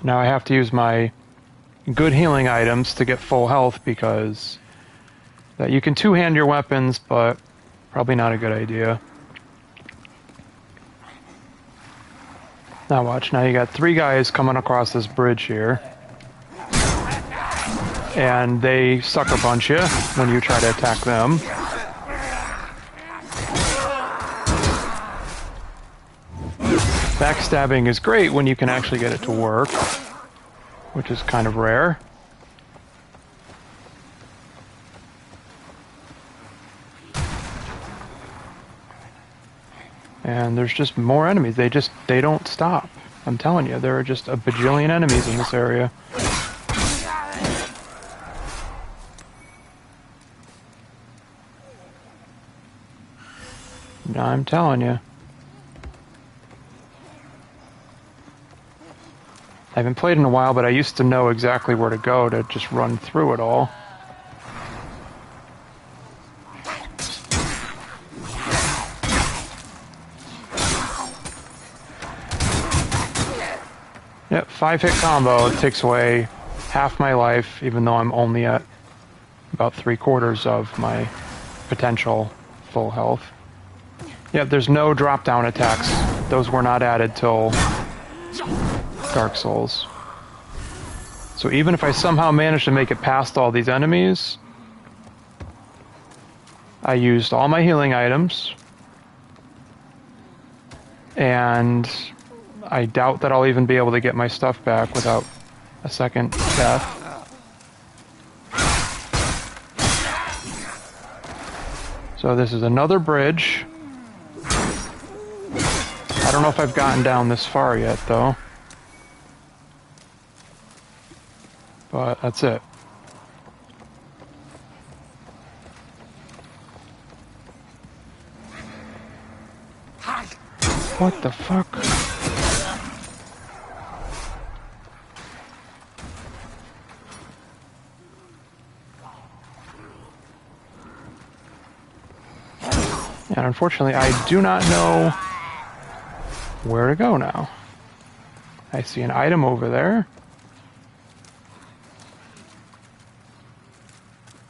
Now I have to use my good healing items to get full health, because that you can two-hand your weapons, but probably not a good idea. Now watch, now you got 3 guys coming across this bridge here. And they sucker punch you when you try to attack them. Backstabbing is great when you can actually get it to work, which is kind of rare. And there's just more enemies. They don't stop. I'm telling you, there are just a bajillion enemies in this area. I'm telling you. I haven't played in a while, but I used to know exactly where to go to just run through it all. Yep, 5-hit combo. It takes away half my life, even though I'm only at about 3/4 of my potential full health. Yep, there's no drop-down attacks. Those were not added till Dark Souls. So even if I somehow managed to make it past all these enemies, I used all my healing items, and I doubt that I'll even be able to get my stuff back without a second death. So this is another bridge. I don't know if I've gotten down this far yet, though. But that's it. What the fuck? And unfortunately, I do not know where to go now. I see an item over there.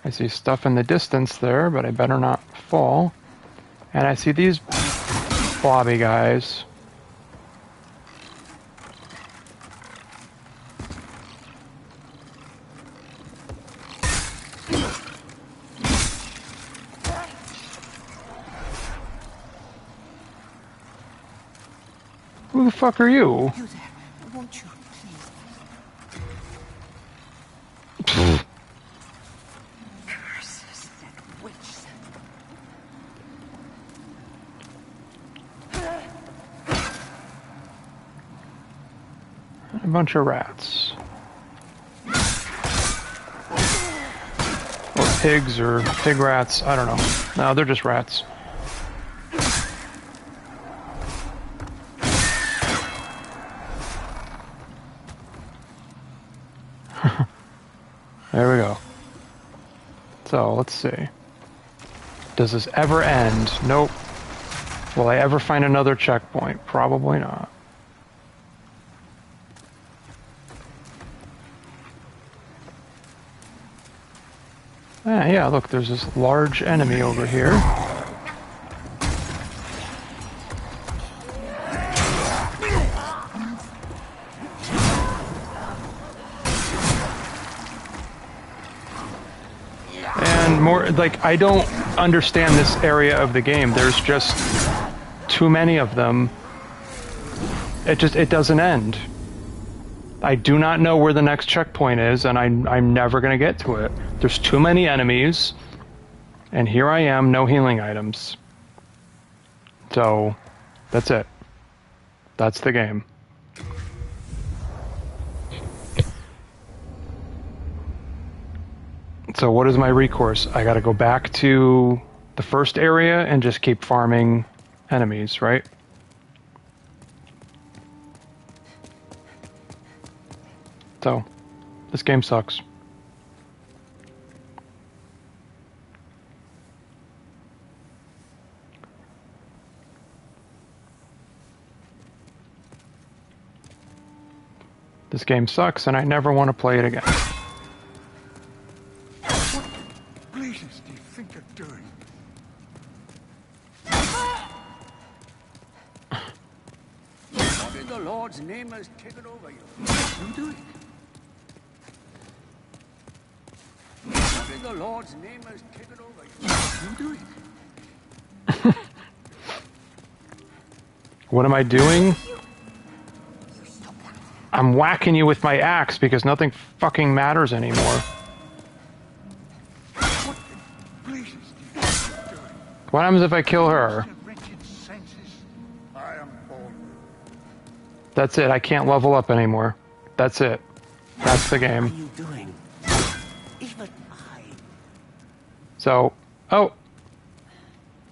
I see stuff in the distance there, but I better not fall. And I see these blobby guys. Who the fuck are you? You there, won't you, please? Curses that witch. A bunch of rats. Or pigs or pig rats, I don't know. No, they're just rats. There we go. So, let's see. Does this ever end? Nope. Will I ever find another checkpoint? Probably not. Ah, yeah, look, there's this large enemy over here. And more, like, I don't understand this area of the game. There's just too many of them. It doesn't end. I do not know where the next checkpoint is, and I'm never going to get to it. There's too many enemies, and here I am, no healing items. So, that's it. That's the game. So what is my recourse? I gotta go back to the first area and just keep farming enemies, right? So, this game sucks. This game sucks, and I never want to play it again. What blazes do you think you're doing? What in the Lord's name has taken over you? You do it. What in the Lord's name has taken over you? You do it. What am I doing? I'm whacking you with my axe because nothing fucking matters anymore. What blazes do you think you're doing? What happens if I kill her? Your wretched senses. I am born. That's it. I can't level up anymore. That's it. That's the What are game. you doing? Even I. So, oh,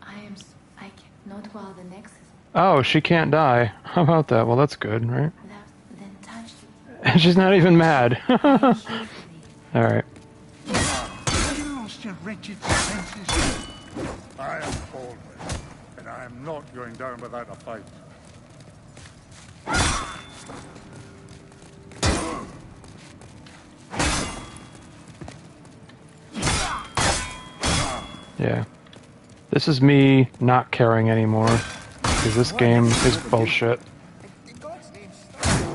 I cannot while the Nexus oh, she can't die. How about that? Well, that's good, right? left, then touched And she's not even mad. you. All right. Have you lost your wretched senses? I am Baldwin, and I am not going down without a fight. Yeah. This is me not caring anymore. Because this game is bullshit. In God's name, stop.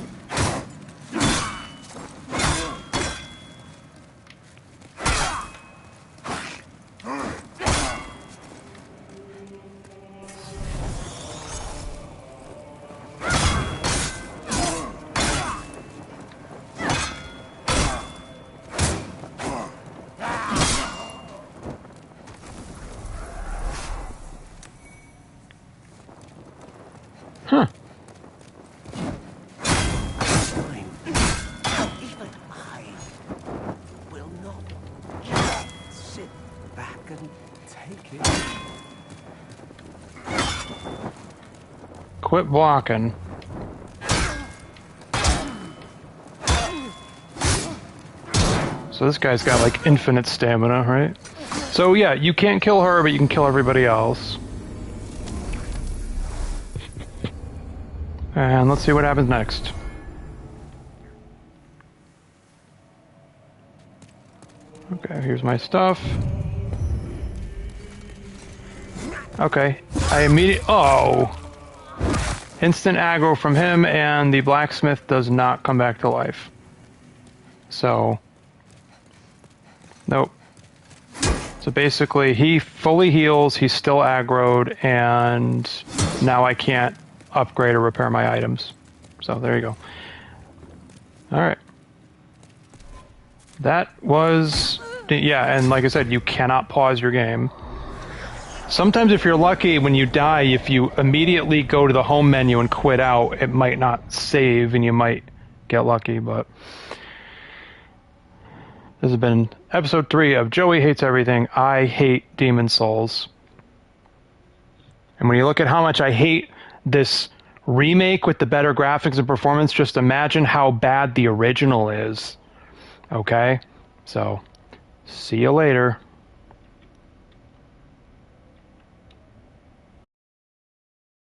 Huh. Time. Even I will not just sit back and take it. Quit blocking. So this guy's got like infinite stamina, right? So yeah, you can't kill her, but you can kill everybody else. And let's see what happens next. Okay, here's my stuff. Okay, I immediately... Oh! Instant aggro from him, and the blacksmith does not come back to life. So... Nope. So basically, he fully heals, he's still aggroed, and now I can't upgrade or repair my items. So there you go. Alright. That was... Yeah, and like I said, you cannot pause your game. Sometimes if you're lucky, when you die, if you immediately go to the home menu and quit out, it might not save and you might get lucky, but... This has been episode 3 of Joey Hates Everything. I hate Demon Souls. And when you look at how much I hate this remake with the better graphics and performance, just imagine how bad the original is. Okay? So, see you later.